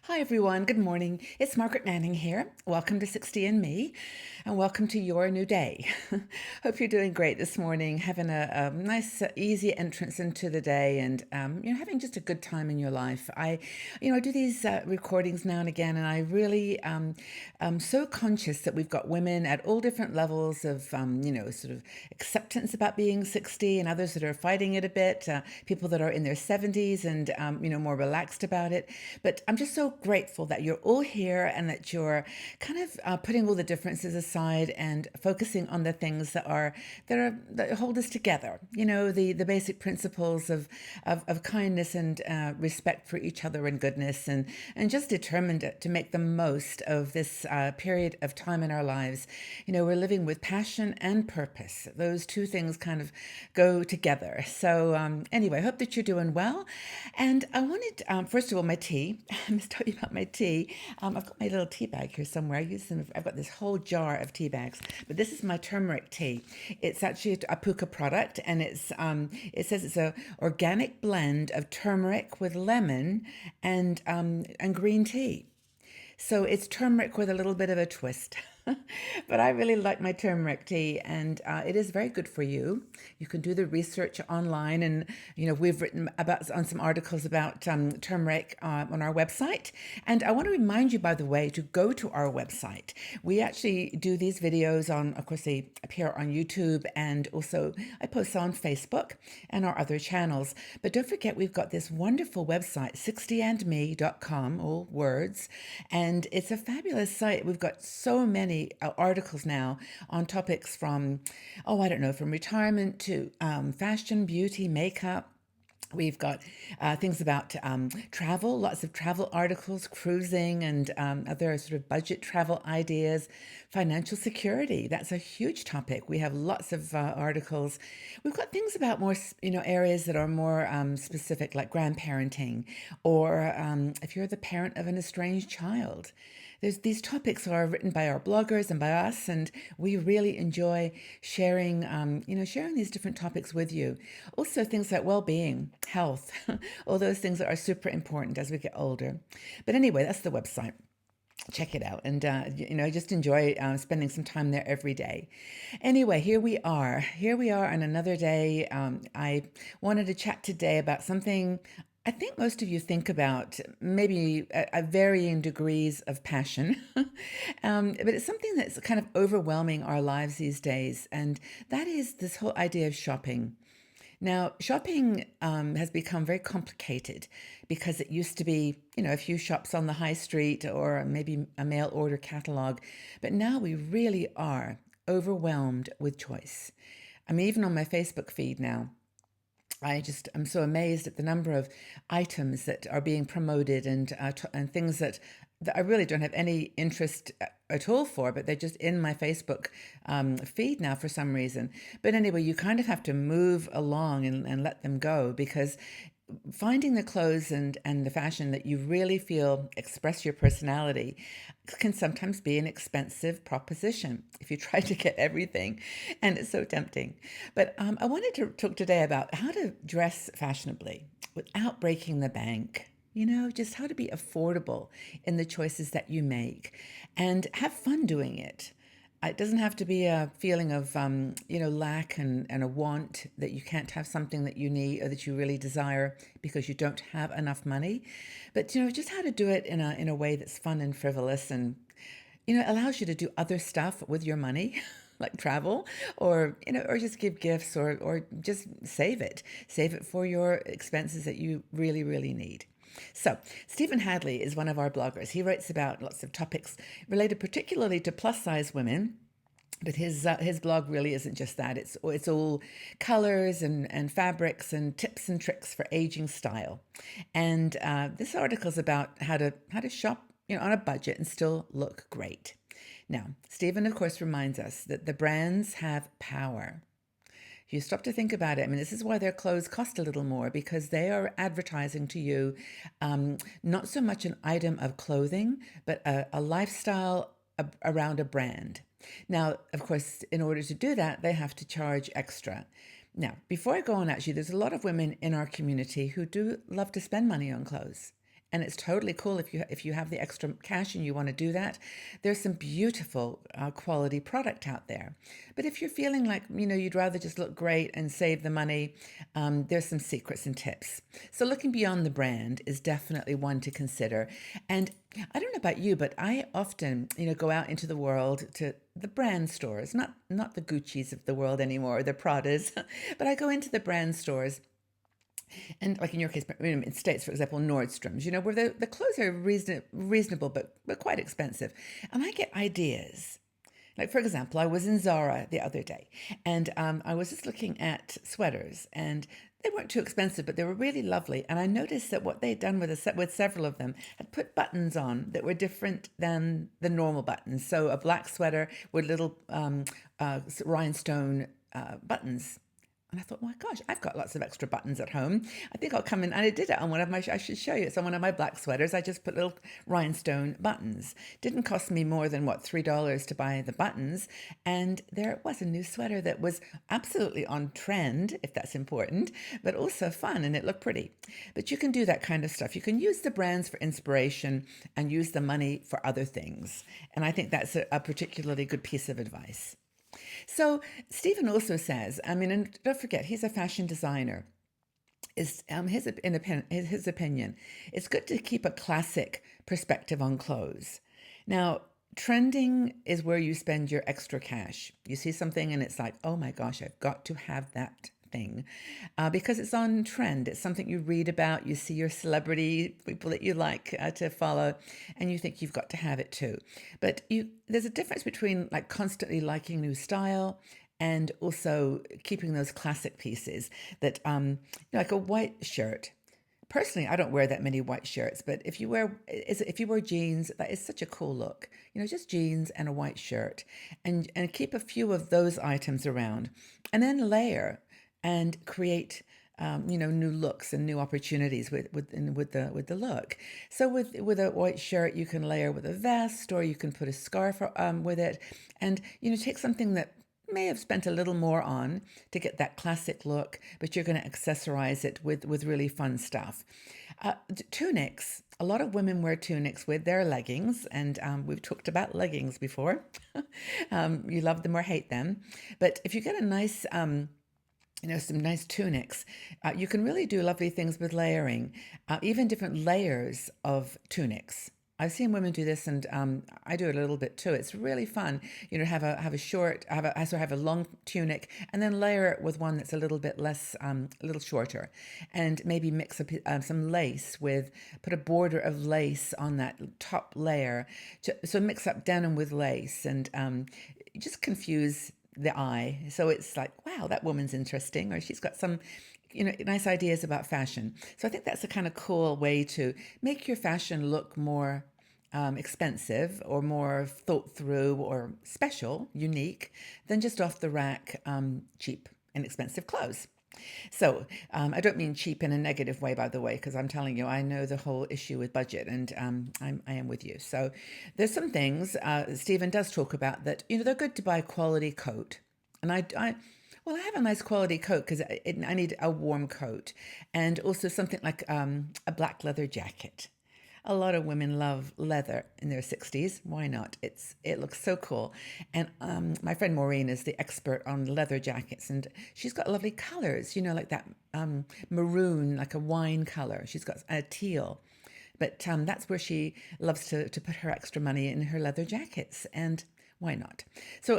Hi everyone, good morning. It's Margaret Manning here. Welcome to 60 and Me, and welcome to your new day. Hope you're doing great this morning, having a nice, easy entrance into the day, and having just a good time in your life. I do these recordings now and again, and I really am so conscious that we've got women at all different levels of, sort of acceptance about being 60, and others that are fighting it a bit. People that are in their 70s and more relaxed about it. But I'm just so grateful that you're all here and that you're kind of putting all the differences aside and focusing on the things that hold us together. The basic principles of kindness and respect for each other and goodness, and just determined to make the most of this period of time in our lives. We're living with passion and purpose. Those two things kind of go together. So anyway, I hope that you're doing well. And I wanted, first of all, my tea. I must tell you about my tea. I've got my little tea bag here somewhere. I use them. I've got this whole jar of tea bags, but this is my turmeric tea. It's actually a puka product, and it says it's a organic blend of turmeric with lemon and green tea. So it's turmeric with a little bit of a twist. But I really like my turmeric tea, and it is very good for you. You can do the research online, and we've written about on some articles about turmeric on our website. And I want to remind you, by the way, to go to our website. We actually do these videos on, of course, they appear on YouTube, and also I post on Facebook and our other channels. But don't forget, we've got this wonderful website, 60andme.com, all words, and it's a fabulous site. We've got so many articles now on topics from, from retirement to fashion, beauty, makeup. We've got things about travel, lots of travel articles, cruising, and other sort of budget travel ideas, financial security. That's a huge topic. We have lots of articles. We've got things about more, areas that are more specific, like grandparenting, or if you're the parent of an estranged child. These topics are written by our bloggers and by us, and we really enjoy sharing, sharing these different topics with you. Also, things like well-being, health, all those things that are super important as we get older. But anyway, that's the website. Check it out, and just enjoy spending some time there every day. Anyway, here we are on another day. I wanted to chat today about something I think most of you think about, maybe at varying degrees of passion, but it's something that's kind of overwhelming our lives these days, and that is this whole idea of shopping. Now, shopping has become very complicated because it used to be, a few shops on the high street or maybe a mail order catalog, but now we really are overwhelmed with choice. I mean, even on my Facebook feed now, I'm so amazed at the number of items that are being promoted, and things that I really don't have any interest at all for, but they're just in my Facebook feed now for some reason. But anyway, you kind of have to move along and let them go, because finding the clothes and the fashion that you really feel express your personality can sometimes be an expensive proposition if you try to get everything, and it's so tempting. But I wanted to talk today about how to dress fashionably without breaking the bank. Just how to be affordable in the choices that you make and have fun doing it. It doesn't have to be a feeling of, lack and a want that you can't have something that you need or that you really desire because you don't have enough money. But, just how to do it in a way that's fun and frivolous, and, allows you to do other stuff with your money. Like travel, or just give gifts, or just save it for your expenses that you really, really need. So, Stephen Hadley is one of our bloggers. He writes about lots of topics related particularly to plus size women. But his blog really isn't just that. It's all colors and fabrics and tips and tricks for aging style. And this article is about how to shop, on a budget and still look great. Now, Stephen, of course, reminds us that the brands have power. If you stop to think about it, I mean, this is why their clothes cost a little more, because they are advertising to you not so much an item of clothing, but a lifestyle around a brand. Now, of course, in order to do that, they have to charge extra. Now, before I go on, actually, there's a lot of women in our community who do love to spend money on clothes. and it's totally cool if you have the extra cash and you want to do that. There's some beautiful quality product out there. But if you're feeling like you'd rather just look great and save the money, there's some secrets and tips. So looking beyond the brand is definitely one to consider. And I don't know about you, but I often go out into the world to the brand stores, not the Gucci's of the world anymore, or the Pradas, but I go into the brand stores. And like in your case, in States, for example, Nordstrom's, where the clothes are reasonable, but quite expensive. And I get ideas. Like, for example, I was in Zara the other day, and I was just looking at sweaters, and they weren't too expensive, but they were really lovely. And I noticed that what they'd done with several of them had put buttons on that were different than the normal buttons. So a black sweater with little rhinestone buttons. And I thought, my gosh, I've got lots of extra buttons at home. I think I'll come in. And I did it on one of my, I should show you. It's on one of my black sweaters. I just put little rhinestone buttons. Didn't cost me more than, $3 to buy the buttons. And there it was, a new sweater that was absolutely on trend, if that's important, but also fun, and it looked pretty. But you can do that kind of stuff. You can use the brands for inspiration and use the money for other things. And I think that's a particularly good piece of advice. So Stephen also says, and don't forget, he's a fashion designer. His opinion, it's good to keep a classic perspective on clothes. Now, trending is where you spend your extra cash. You see something and it's like, oh my gosh, I've got to have that thing because it's on trend. It's something you read about, you see your celebrity, people that you like to follow, and you think you've got to have it too. But there's a difference between like constantly liking new style and also keeping those classic pieces that, like a white shirt. Personally, I don't wear that many white shirts, but if you wear jeans, that is such a cool look. Just jeans and a white shirt, and keep a few of those items around, and then layer and create new looks and new opportunities with the look. So with a white shirt, you can layer with a vest, or you can put a scarf with it, and take something that may have spent a little more on to get that classic look, but you're going to accessorize it with really fun stuff. Tunics. A lot of women wear tunics with their leggings, and we've talked about leggings before. You love them or hate them, but if you get a nice some nice tunics. You can really do lovely things with layering, even different layers of tunics. I've seen women do this, and I do it a little bit too. It's really fun, have a long tunic, and then layer it with one that's a little bit less, a little shorter, and maybe mix up some lace put a border of lace on that top layer, so mix up denim with lace, and just confuse the eye. So it's like, wow, that woman's interesting, or she's got some, nice ideas about fashion. So I think that's a kind of cool way to make your fashion look more expensive or more thought through or special, unique, than just off the rack, cheap and expensive clothes. So I don't mean cheap in a negative way, by the way, because I'm telling you, I know the whole issue with budget, and I am with you. So there's some things Stephen does talk about that, they're good to buy a quality coat. And I have a nice quality coat because I need a warm coat, and also something like a black leather jacket. A lot of women love leather in their 60s. Why not? It looks so cool. And my friend Maureen is the expert on leather jackets, and she's got lovely colors, like that maroon, like a wine color. She's got a teal. But that's where she loves to put her extra money in her leather jackets. And why not? So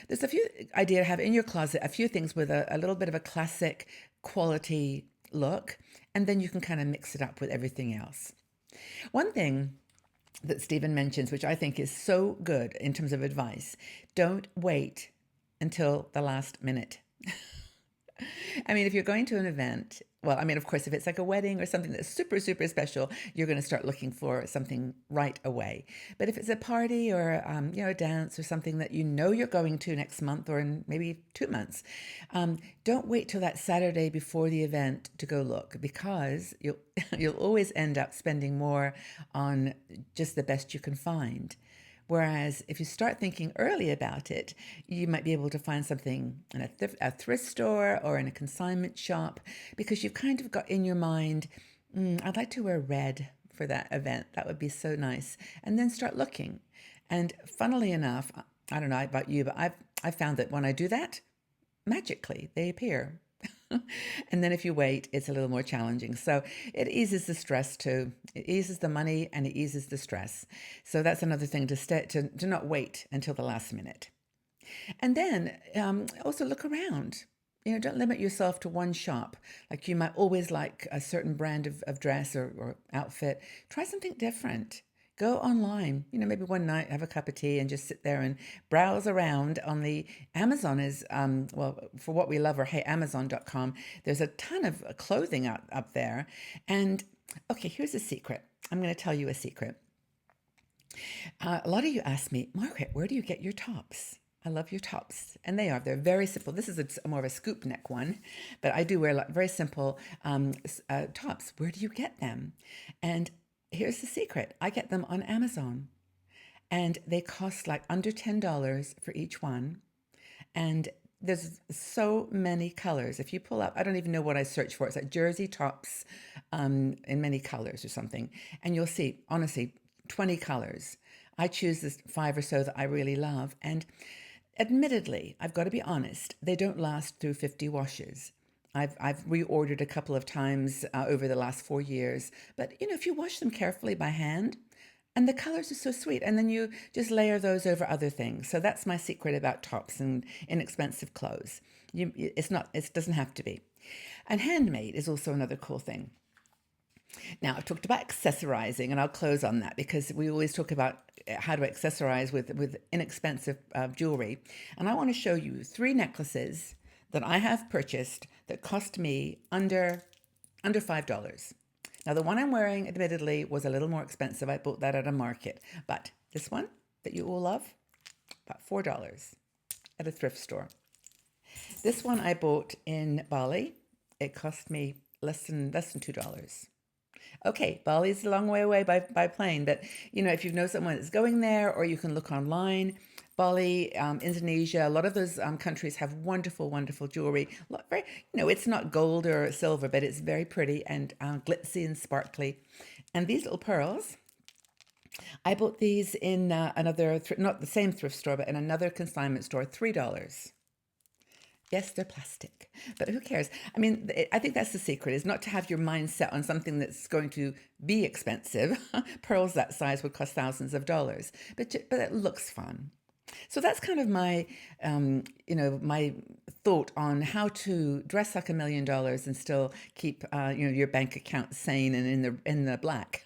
there's a few idea to have in your closet, a few things with a little bit of a classic quality look, and then you can kind of mix it up with everything else. One thing that Stephen mentions, which I think is so good in terms of advice, don't wait until the last minute. If you're going to an event, of course, if it's like a wedding or something that's super, super special, you're going to start looking for something right away. But if it's a party or, a dance or something that you're going to next month or in maybe 2 months, don't wait till that Saturday before the event to go look, because you'll always end up spending more on just the best you can find. Whereas if you start thinking early about it, you might be able to find something in a thrift store or in a consignment shop, because you've kind of got in your mind, I'd like to wear red for that event. That would be so nice. And then start looking. And funnily enough, I don't know about you, but I've found that when I do that, magically they appear. And then if you wait, it's a little more challenging. So it eases the stress too. It eases the money and it eases the stress. So that's another thing to not wait until the last minute. And then also look around. Don't limit yourself to one shop. Like you might always like a certain brand of dress or outfit. Try something different. Go online, maybe one night, have a cup of tea and just sit there and browse around on the Amazon is, well, for what we love, or hey, Amazon.com. There's a ton of clothing up there. And okay, here's a secret. I'm going to tell you a secret. A lot of you ask me, Margaret, where do you get your tops? I love your tops. And they're very simple. This is more of a scoop neck one, but I do wear very simple tops. Where do you get them? And here's the secret. I get them on Amazon and they cost like under $10 for each one. And there's so many colors. If you pull up, I don't even know what I search for. It's like jersey tops in many colors or something. And you'll see, honestly, 20 colors. I choose this 5 or so that I really love. And admittedly, I've got to be honest, they don't last through 50 washes. I've reordered a couple of times over the last 4 years. But, if you wash them carefully by hand, and the colors are so sweet, and then you just layer those over other things. So that's my secret about tops and inexpensive clothes. It doesn't have to be. And handmade is also another cool thing. Now, I've talked about accessorizing, and I'll close on that because we always talk about how to accessorize with inexpensive jewelry. And I want to show you 3 necklaces that I have purchased that cost me under $5. Now, the one I'm wearing, admittedly, was a little more expensive. I bought that at a market. But this one that you all love, about $4 at a thrift store. This one I bought in Bali. It cost me less than $2. Okay, Bali's a long way away by plane, but if you know someone that's going there, or you can look online. Bali, Indonesia, a lot of those countries have wonderful, wonderful jewelry. It's not gold or silver, but it's very pretty and glitzy and sparkly. And these little pearls, I bought these in another, not the same thrift store, but in another consignment store, $3. Yes, they're plastic, but who cares? I mean, I think that's the secret, is not to have your mind set on something that's going to be expensive. Pearls that size would cost thousands of dollars, but it looks fun. So that's kind of my, my thought on how to dress like $1 million and still keep, your bank account sane and in the black.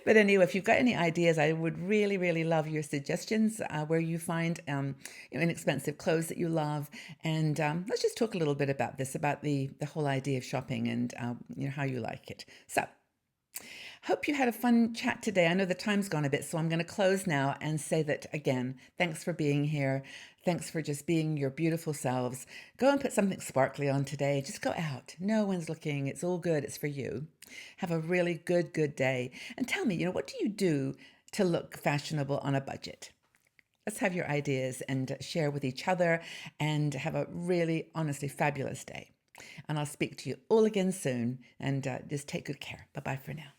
But anyway, if you've got any ideas, I would really, really love your suggestions where you find inexpensive clothes that you love. And let's just talk a little bit about this, about the whole idea of shopping and how you like it. So hope you had a fun chat today. I know the time's gone a bit, so I'm going to close now and say that, again, thanks for being here. Thanks for just being your beautiful selves. Go and put something sparkly on today. Just go out. No one's looking. It's all good. It's for you. Have a really good day. And tell me, what do you do to look fashionable on a budget? Let's have your ideas and share with each other, and have a really, honestly, fabulous day. And I'll speak to you all again soon, and just take good care. Bye-bye for now.